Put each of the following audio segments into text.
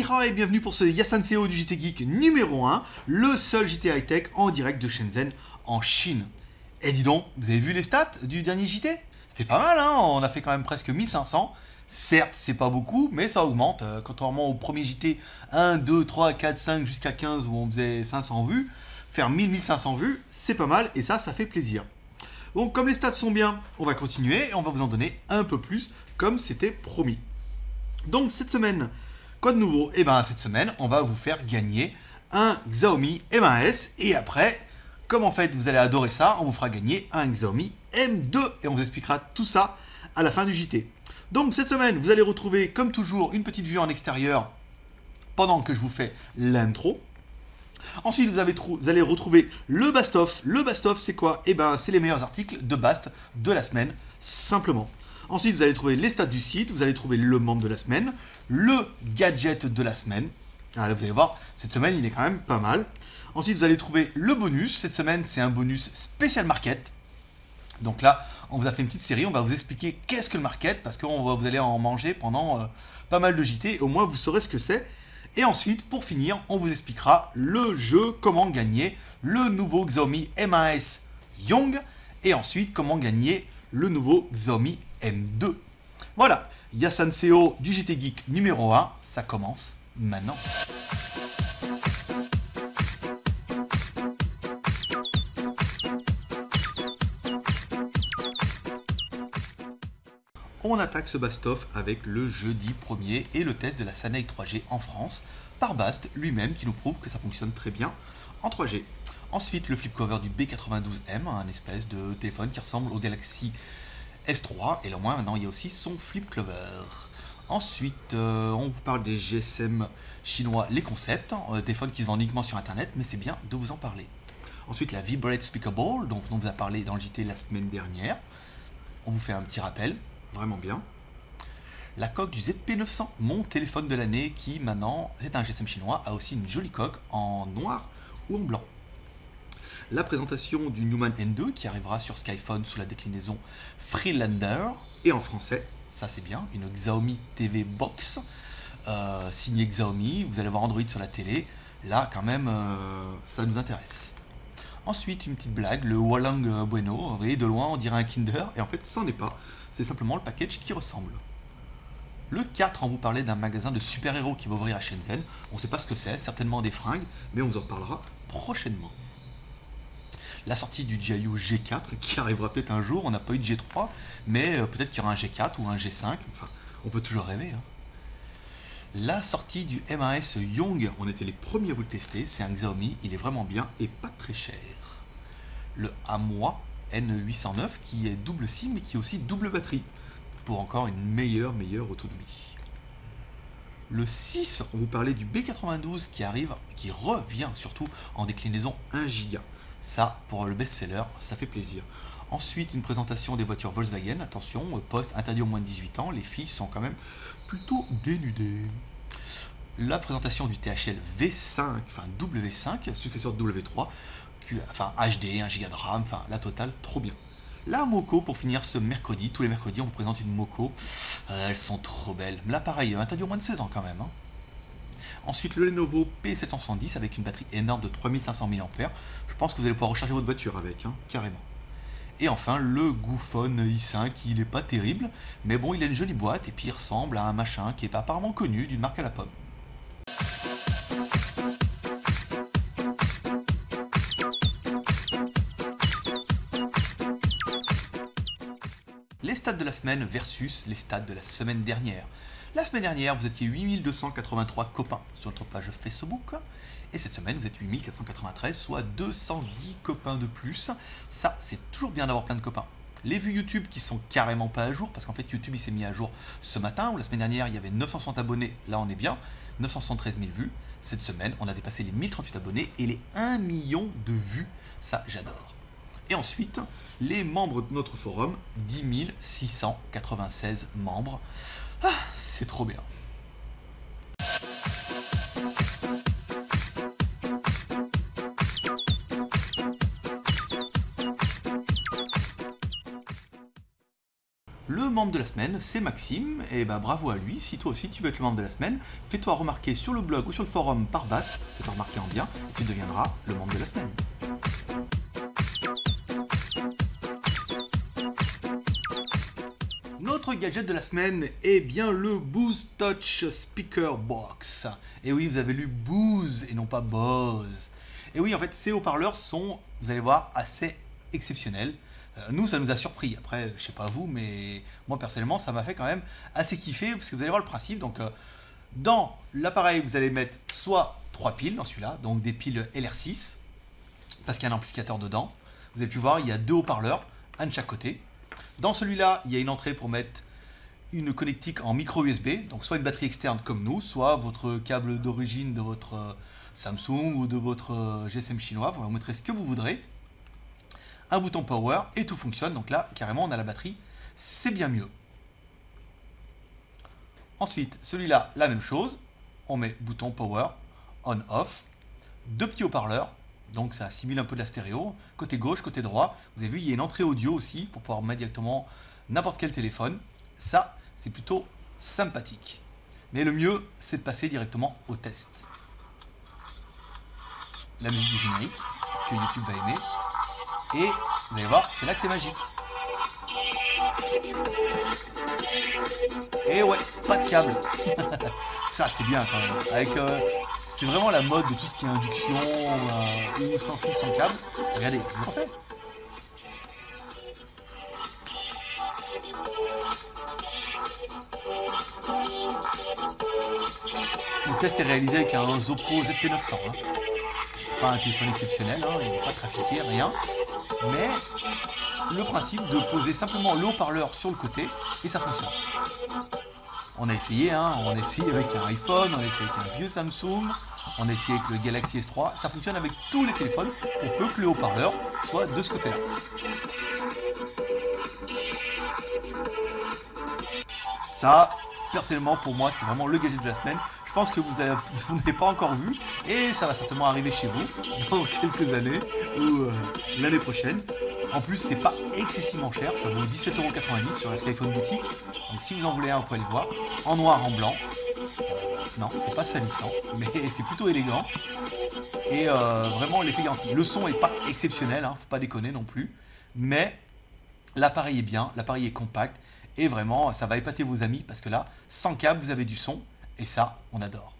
Nihao et bienvenue pour ce Yasanseo du JT Geek numéro 1, le seul JT High-Tech en direct de Shenzhen en Chine. Et dis donc, vous avez vu les stats du dernier JT? C'était pas mal, hein? On a fait quand même presque 1500. Certes, c'est pas beaucoup, mais ça augmente. Contrairement au premier JT 1, 2, 3, 4, 5 jusqu'à 15 où on faisait 500 vues, faire 1500 vues, c'est pas mal et ça fait plaisir. Bon, comme les stats sont bien, on va continuer et on va vous en donner un peu plus comme c'était promis. Donc cette semaine, quoi de nouveau? Eh bien cette semaine, on va vous faire gagner un Xiaomi M1S et après, comme en fait vous allez adorer ça, on vous fera gagner un Xiaomi M2 et on vous expliquera tout ça à la fin du JT. Donc cette semaine, vous allez retrouver comme toujours une petite vue en extérieur pendant que je vous fais l'intro. Ensuite, vous allez retrouver le Bast-of. Le Bast-of, c'est quoi? Eh bien, c'est les meilleurs articles de Bast de la semaine, simplement. Ensuite, vous allez trouver les stats du site, vous allez trouver le membre de la semaine, le gadget de la semaine. Alors là, vous allez voir, cette semaine, il est quand même pas mal. Ensuite, vous allez trouver le bonus. Cette semaine, c'est un bonus spécial market. Donc là, on vous a fait une petite série, on va vous expliquer qu'est-ce que le market, parce que vous allez en manger pendant pas mal de JT, au moins vous saurez ce que c'est. Et ensuite, pour finir, on vous expliquera le jeu, comment gagner le nouveau Xiaomi M1S Young, et ensuite comment gagner le nouveau Xiaomi M2. Voilà, Yasanseo du JT Geek numéro 1, ça commence maintenant. On attaque ce Bast-of avec le jeudi 1er et le test de la Sanei 3G en France par Bast lui-même qui nous prouve que ça fonctionne très bien en 3G. Ensuite, le flip cover du B92M, un espèce de téléphone qui ressemble au Galaxy S3 et là moins maintenant il y a aussi son flip cover. Ensuite, on vous parle des GSM chinois, les concepts, téléphones qui se vendent uniquement sur internet, mais c'est bien de vous en parler. Ensuite, la Vibrate Speakable, dont on vous a parlé dans le JT la semaine dernière. On vous fait un petit rappel. Vraiment bien. La coque du ZP900, mon téléphone de l'année qui maintenant, c'est un GSM chinois, a aussi une jolie coque en noir ou en blanc. La présentation du Newman N2 qui arrivera sur Skyphone sous la déclinaison Freelander et en français, ça c'est bien, une Xiaomi TV Box signée Xiaomi, vous allez voir Android sur la télé, là quand même ça nous intéresse. Ensuite une petite blague, le Walang Bueno, vous voyez de loin on dirait un Kinder et en fait ça n'en est pas. C'est simplement le package qui ressemble. Le 4, on vous parlait d'un magasin de super-héros qui va ouvrir à Shenzhen. On ne sait pas ce que c'est, certainement des fringues, mais on vous en reparlera prochainement. La sortie du Jiayu G4 qui arrivera peut-être un jour, on n'a pas eu de G3, mais peut-être qu'il y aura un G4 ou un G5, enfin, on peut toujours rêver. Hein. La sortie du M1S Young, on était les premiers à vous le tester, c'est un Xiaomi, il est vraiment bien et pas très cher. Le Amoa N809 qui est double SIM mais qui est aussi double batterie pour encore une meilleure autonomie. Le 6, on vous parlait du B92 qui arrive, qui revient surtout en déclinaison 1 Go. Ça, pour le best-seller, ça fait plaisir. Ensuite, une présentation des voitures Volkswagen. Attention, poste interdit aux moins de 18 ans, les filles sont quand même plutôt dénudées. La présentation du THL V5, enfin W5, successeur de W3, enfin HD, 1 Go de RAM, enfin la totale, trop bien. La Moco pour finir ce mercredi, tous les mercredis on vous présente une Moco, elles sont trop belles. Là pareil, interdit au moins de 16 ans quand même. Hein. Ensuite le Lenovo P770 avec une batterie énorme de 3500 mAh, je pense que vous allez pouvoir recharger votre voiture avec, hein, carrément. Et enfin le Goophone i5, il n'est pas terrible, mais bon il a une jolie boîte et puis il ressemble à un machin qui est apparemment connu d'une marque à la pomme. Les stats de la semaine versus les stats de la semaine dernière. La semaine dernière, vous étiez 8283 copains sur notre page Facebook. Et cette semaine, vous êtes 8493, soit 210 copains de plus. Ça, c'est toujours bien d'avoir plein de copains. Les vues YouTube qui sont carrément pas à jour, parce qu'en fait YouTube il s'est mis à jour ce matin, ou la semaine dernière il y avait 960 abonnés, là on est bien, 973 000 vues. Cette semaine, on a dépassé les 1038 abonnés et les 1 million de vues. Ça, j'adore. Et ensuite, les membres de notre forum, 10 696 membres. Ah, c'est trop bien. membre de la semaine, c'est Maxime, et bah bravo à lui. Si toi aussi tu veux être le membre de la semaine, fais-toi remarquer sur le blog ou sur le forum par Bast, fais-toi remarquer en bien, et tu deviendras le membre de la semaine. Notre gadget de la semaine est bien le Bose Touch Speaker Box. Et oui, vous avez lu Bose et non pas Bose. Et oui, en fait, ces haut-parleurs sont, vous allez voir, assez exceptionnels. Nous, ça nous a surpris. Après, je sais pas vous, mais moi personnellement, ça m'a fait quand même assez kiffer parce que vous allez voir le principe. Donc, dans l'appareil, vous allez mettre soit 3 piles dans celui-là, donc des piles LR6, parce qu'il y a un amplificateur dedans. Vous avez pu voir, il y a 2 haut-parleurs, un de chaque côté. Dans celui-là, il y a une entrée pour mettre une connectique en micro USB, donc soit une batterie externe comme nous, soit votre câble d'origine de votre Samsung ou de votre GSM chinois, vous mettrez ce que vous voudrez. Un bouton power et tout fonctionne, donc là, carrément, on a la batterie, c'est bien mieux. Ensuite, celui-là, la même chose, on met bouton power, on-off, 2 petits haut-parleurs, donc ça assimile un peu de la stéréo. Côté gauche, côté droit, vous avez vu, il y a une entrée audio aussi pour pouvoir mettre directement n'importe quel téléphone. Ça, c'est plutôt sympathique. Mais le mieux, c'est de passer directement au test. La musique du générique, que YouTube va aimer. Et vous allez voir, c'est là que c'est magique. Et ouais, pas de câble. Ça, c'est bien quand même. Avec... c'est vraiment la mode de tout ce qui est induction ou sans fil, sans câble. Regardez, je vous le refais. Le test est réalisé avec un Zoppo ZP900. Hein. C'est pas un téléphone exceptionnel, hein, il n'est pas trafiqué, rien. Mais le principe de poser simplement le haut-parleur sur le côté et ça fonctionne. On a essayé, hein, on a essayé avec un iPhone, on a essayé avec un vieux Samsung, on a essayé avec le Galaxy S3, ça fonctionne avec tous les téléphones pour peu que le haut-parleur soit de ce côté-là. Ça, personnellement pour moi, c'était vraiment le gadget de la semaine. Je pense que vous n'avez pas encore vu et ça va certainement arriver chez vous dans quelques années ou l'année prochaine. En plus, c'est pas excessivement cher, ça vaut 17,90€ sur la Skyphone boutique. Donc si vous en voulez un, vous pouvez aller voir. En noir, en blanc. Non, c'est pas salissant, mais c'est plutôt élégant. Et vraiment l'effet garanti. Le son est pas exceptionnel, hein, faut pas déconner non plus. Mais l'appareil est bien, l'appareil est compact. Et vraiment, ça va épater vos amis parce que là, sans câble, vous avez du son. Et ça, on adore.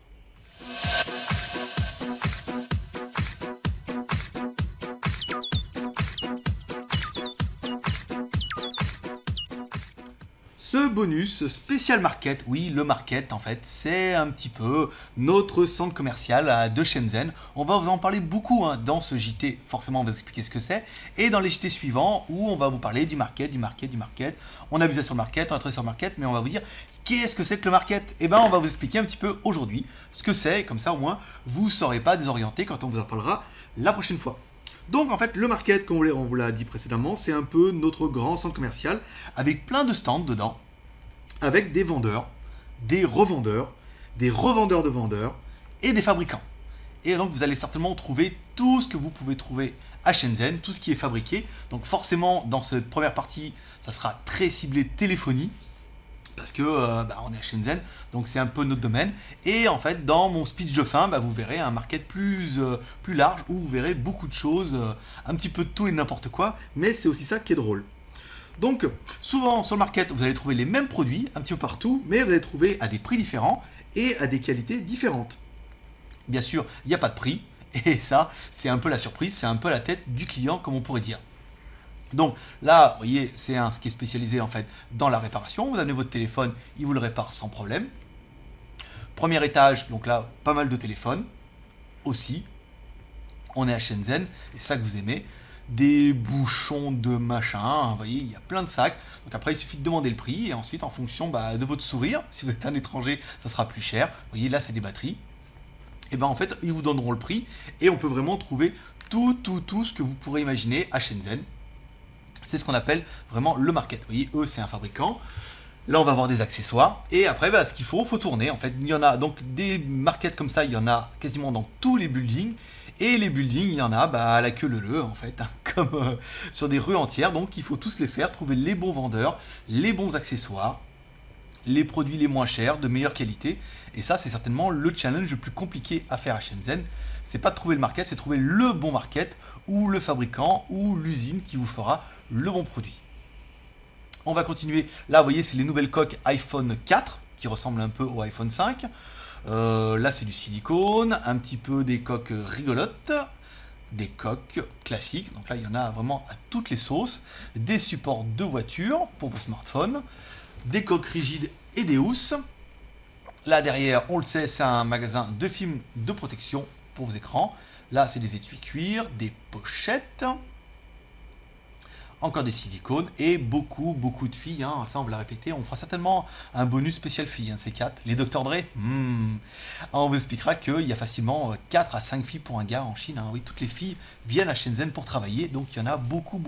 Ce bonus spécial market, oui, le market en fait, c'est un petit peu notre centre commercial de Shenzhen. On va vous en parler beaucoup hein, dans ce JT, forcément on va vous expliquer ce que c'est. Et dans les JT suivants où on va vous parler du market. On a visé sur le market, on a travaillé sur le market, mais on va vous dire qu'est-ce que c'est que le market. Et bien on va vous expliquer un petit peu aujourd'hui ce que c'est, comme ça au moins vous ne serez pas désorienté quand on vous en parlera la prochaine fois. Donc en fait le market, comme on vous l'a dit précédemment, c'est un peu notre grand centre commercial avec plein de stands dedans, avec des vendeurs, des revendeurs de vendeurs et des fabricants. Et donc vous allez certainement trouver tout ce que vous pouvez trouver à Shenzhen, tout ce qui est fabriqué. Donc forcément dans cette première partie, ça sera très ciblé téléphonie. Parce que on est à Shenzhen, donc c'est un peu notre domaine. Et en fait, dans mon speech de fin, vous verrez un market plus large où vous verrez beaucoup de choses, un petit peu de tout et n'importe quoi. Mais c'est aussi ça qui est drôle. Donc, souvent sur le market, vous allez trouver les mêmes produits un petit peu partout, mais vous allez trouver à des prix différents et à des qualités différentes. Bien sûr, il n'y a pas de prix. Et ça, c'est un peu la surprise, c'est un peu la tête du client, comme on pourrait dire. Donc là, vous voyez, c'est ce qui est spécialisé en fait dans la réparation. Vous amenez votre téléphone, il vous le répare sans problème. Premier étage, donc là, pas mal de téléphones aussi. On est à Shenzhen, et c'est ça que vous aimez. Des bouchons de machin, vous voyez, il y a plein de sacs. Donc après, il suffit de demander le prix, et ensuite, en fonction de votre sourire, si vous êtes un étranger, ça sera plus cher. Vous voyez, là, c'est des batteries. Et bien en fait, ils vous donneront le prix, et on peut vraiment trouver tout ce que vous pourrez imaginer à Shenzhen. C'est ce qu'on appelle vraiment le market. Vous voyez, eux, c'est un fabricant. Là, on va avoir des accessoires. Et après, ce qu'il faut tourner. En fait, il y en a donc des markets comme ça, il y en a quasiment dans tous les buildings. Et les buildings, il y en a à la queue leu, en fait, comme sur des rues entières. Donc il faut tous les faire, trouver les bons vendeurs, les bons accessoires, les produits les moins chers, de meilleure qualité. Et ça, c'est certainement le challenge le plus compliqué à faire à Shenzhen. C'est pas de trouver le market, c'est de trouver le bon market, ou le fabricant, ou l'usine qui vous fera le bon produit. On va continuer. Là, vous voyez, c'est les nouvelles coques iPhone 4, qui ressemblent un peu au iPhone 5. Là, c'est du silicone, un petit peu des coques rigolotes, des coques classiques. Donc là, il y en a vraiment à toutes les sauces. Des supports de voiture pour vos smartphones, des coques rigides et des housses. Là derrière, on le sait, c'est un magasin de films de protection pour vos écrans. Là, c'est des étuis cuir, des pochettes, encore des silicones et beaucoup de filles. Hein. Ça, on va le répéter. On fera certainement un bonus spécial filles, hein, ces 4. Les Dr. Dre, on vous expliquera qu'il y a facilement 4 à 5 filles pour un gars en Chine. Hein. Oui, toutes les filles viennent à Shenzhen pour travailler, donc il y en a beaucoup.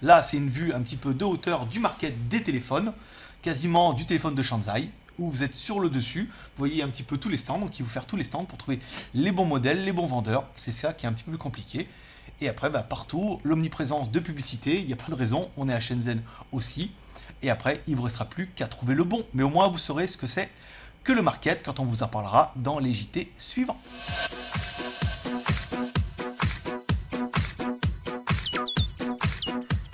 Là, c'est une vue un petit peu de hauteur du market des téléphones, quasiment du téléphone de Shanghai, où vous êtes sur le dessus, vous voyez un petit peu tous les stands, donc il faut faire tous les stands pour trouver les bons modèles, les bons vendeurs, c'est ça qui est un petit peu plus compliqué. Et après, partout, l'omniprésence de publicité, il n'y a pas de raison, on est à Shenzhen aussi. Et après, il ne vous restera plus qu'à trouver le bon. Mais au moins, vous saurez ce que c'est que le market quand on vous en parlera dans les JT suivants.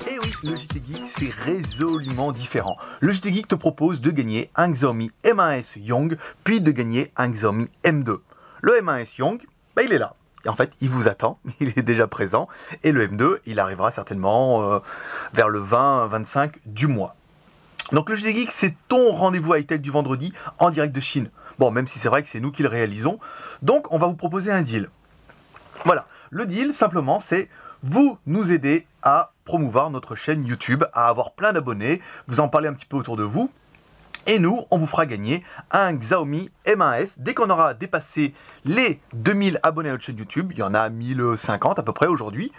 Et oui, le JT Geek, c'est résolument différent. Le JT Geek te propose de gagner un Xiaomi M1S Young, puis de gagner un Xiaomi M2. Le M1S Young, il est là. Et en fait, il vous attend, il est déjà présent. Et le M2, il arrivera certainement vers le 20-25 du mois. Donc le JT Geek, c'est ton rendez-vous high-tech du vendredi en direct de Chine. Bon, même si c'est vrai que c'est nous qui le réalisons. Donc, on va vous proposer un deal. Voilà, le deal, simplement, c'est vous nous aider à promouvoir notre chaîne YouTube, à avoir plein d'abonnés, vous en parler un petit peu autour de vous. Et nous, on vous fera gagner un Xiaomi M1S. Dès qu'on aura dépassé les 2000 abonnés à notre chaîne YouTube, il y en a 1050 à peu près aujourd'hui.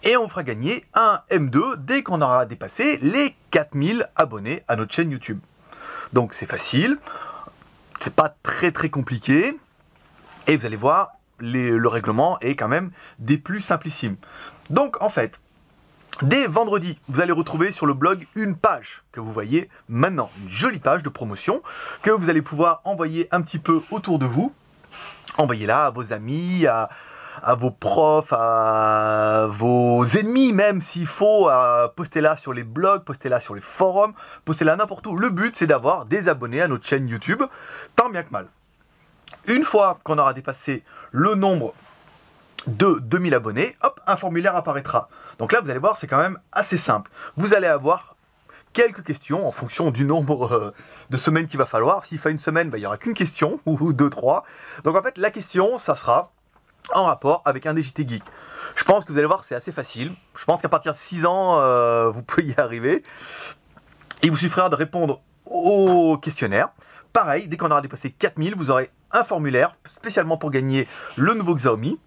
Et on vous fera gagner un M2 dès qu'on aura dépassé les 4000 abonnés à notre chaîne YouTube. Donc c'est facile, c'est pas très compliqué. Et vous allez voir, le règlement est quand même des plus simplissimes. Donc en fait, dès vendredi, vous allez retrouver sur le blog une page que vous voyez maintenant, une jolie page de promotion que vous allez pouvoir envoyer un petit peu autour de vous. Envoyez-la à vos amis, à vos profs, à vos ennemis même s'il faut, postez-la sur les blogs, postez-la sur les forums, postez-la n'importe où. Le but, c'est d'avoir des abonnés à notre chaîne YouTube, tant bien que mal. Une fois qu'on aura dépassé le nombre de 2000 abonnés, hop, un formulaire apparaîtra. Donc là, vous allez voir, c'est quand même assez simple. Vous allez avoir quelques questions en fonction du nombre de semaines qu'il va falloir. S'il fait une semaine, il n'y aura qu'une question, ou 2, 3. Donc en fait, la question, ça sera en rapport avec un des JT Geek. Je pense que vous allez voir, c'est assez facile. Je pense qu'à partir de 6 ans, vous pouvez y arriver. Il vous suffira de répondre au questionnaire. Pareil, dès qu'on aura dépassé 4000, vous aurez un formulaire spécialement pour gagner le nouveau Xiaomi.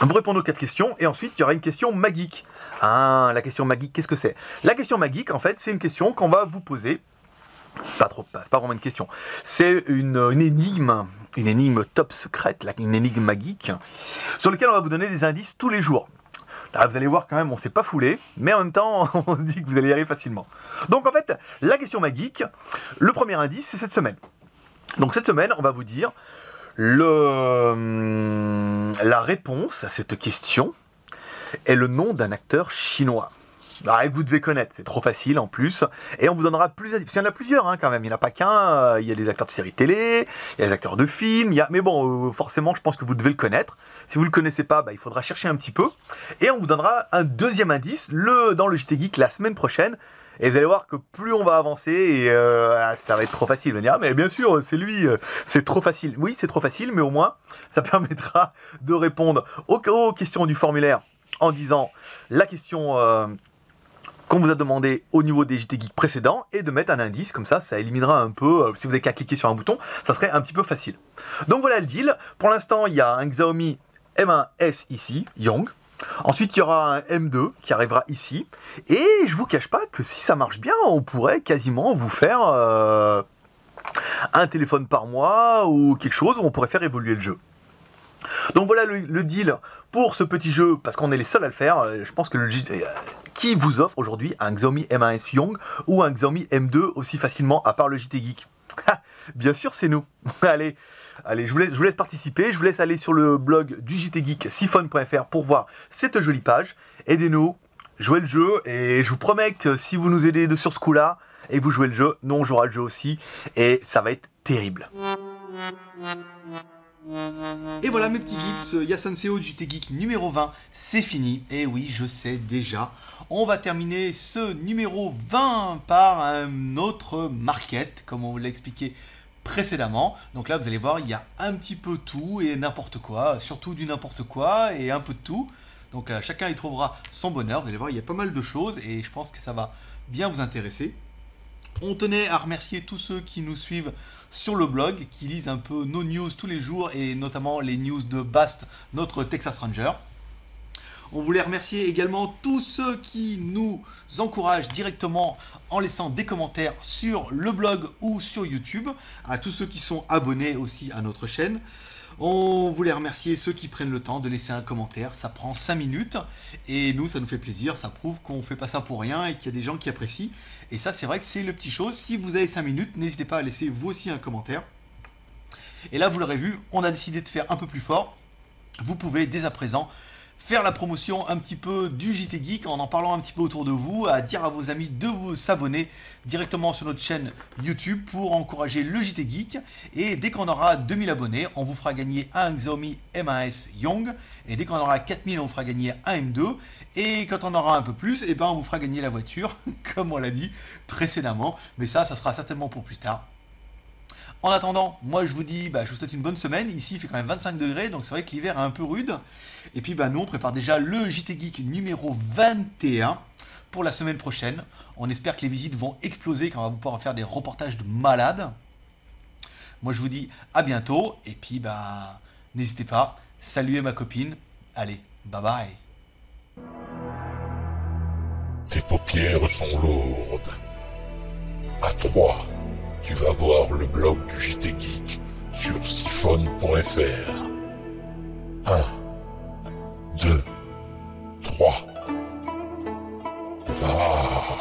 Vous répondez aux 4 questions et ensuite il y aura une question Magic. Ah, la question Magic, qu'est-ce que c'est? La question Magic, en fait, c'est une question qu'on va vous poser. C'est pas vraiment une question. C'est une énigme top secrète, une énigme magique, sur laquelle on va vous donner des indices tous les jours. Là, vous allez voir quand même, on s'est pas foulé, mais en même temps, on se dit que vous allez y arriver facilement. Donc en fait, la question magique, le premier indice, c'est cette semaine. Donc cette semaine, on va vous dire la réponse à cette question est le nom d'un acteur chinois. Ah, vous devez connaître, c'est trop facile en plus. Et on vous donnera plus d'indices. Il y en a plusieurs quand même, il n'y en a pas qu'un. Il y a des acteurs de séries télé, il y a des acteurs de films. Mais bon, forcément, je pense que vous devez le connaître. Si vous ne le connaissez pas, il faudra chercher un petit peu. Et on vous donnera un deuxième indice dans le JT Geek la semaine prochaine. Et vous allez voir que plus on va avancer, et ça va être trop facile. On dira, mais bien sûr, c'est lui, c'est trop facile. Oui, c'est trop facile, mais au moins, ça permettra de répondre aux questions du formulaire en disant la question qu'on vous a demandé au niveau des JT Geek précédents et de mettre un indice, comme ça éliminera un peu, si vous n'avez qu'à cliquer sur un bouton, ça serait un petit peu facile. Donc voilà le deal. Pour l'instant, il y a un Xiaomi M1S ici, Young. Ensuite, il y aura un M2 qui arrivera ici. Et je vous cache pas que si ça marche bien, on pourrait quasiment vous faire un téléphone par mois ou quelque chose où on pourrait faire évoluer le jeu. Donc voilà le deal pour ce petit jeu, parce qu'on est les seuls à le faire. Je pense que qui vous offre aujourd'hui un Xiaomi M1S Young ou un Xiaomi M2 aussi facilement, à part le JT Geek? Bien sûr, c'est nous. Allez, je vous laisse participer. Je vous laisse aller sur le blog du JT Geek, siphon.fr, pour voir cette jolie page. Aidez-nous, jouez le jeu, et je vous promets que si vous nous aidez sur ce coup-là, et vous jouez le jeu, nous on jouera le jeu aussi, et ça va être terrible. Et voilà mes petits geeks, Yasanseo JT Geek numéro 20, c'est fini. Et oui, je sais déjà, on va terminer ce numéro 20 par un autre market, comme on vous l'a expliqué précédemment. Donc là, vous allez voir, il y a un petit peu tout et n'importe quoi, surtout du n'importe quoi et un peu de tout. Donc chacun y trouvera son bonheur. Vous allez voir, il y a pas mal de choses et je pense que ça va bien vous intéresser. On tenait à remercier tous ceux qui nous suivent sur le blog, qui lisent un peu nos news tous les jours et notamment les news de Bast, notre Texas Ranger. On voulait remercier également tous ceux qui nous encouragent directement en laissant des commentaires sur le blog ou sur YouTube, à tous ceux qui sont abonnés aussi à notre chaîne. On voulait remercier ceux qui prennent le temps de laisser un commentaire, ça prend 5 minutes et nous ça nous fait plaisir, ça prouve qu'on ne fait pas ça pour rien et qu'il y a des gens qui apprécient. Et ça c'est vrai que c'est le petit chose, si vous avez 5 minutes, n'hésitez pas à laisser vous aussi un commentaire. Et là vous l'aurez vu, on a décidé de faire un peu plus fort, vous pouvez dès à présent faire la promotion un petit peu du JT Geek en parlant un petit peu autour de vous, à dire à vos amis de vous s'abonner directement sur notre chaîne YouTube pour encourager le JT Geek. Et dès qu'on aura 2000 abonnés, on vous fera gagner un Xiaomi M1S Young. Et dès qu'on aura 4000, on vous fera gagner un M2. Et quand on aura un peu plus, et ben on vous fera gagner la voiture, comme on l'a dit précédemment. Mais ça sera certainement pour plus tard. En attendant, moi je vous dis, je vous souhaite une bonne semaine. Ici il fait quand même 25 degrés, donc c'est vrai que l'hiver est un peu rude. Et puis nous on prépare déjà le JT Geek numéro 21 pour la semaine prochaine. On espère que les visites vont exploser, qu'on va pouvoir faire des reportages de malades. Moi je vous dis à bientôt, et puis n'hésitez pas, saluez ma copine. Allez, bye bye. Tes paupières sont lourdes. À 3. Tu vas voir le blog du JT Geek sur siphon.fr. 1, 2, 3. Va.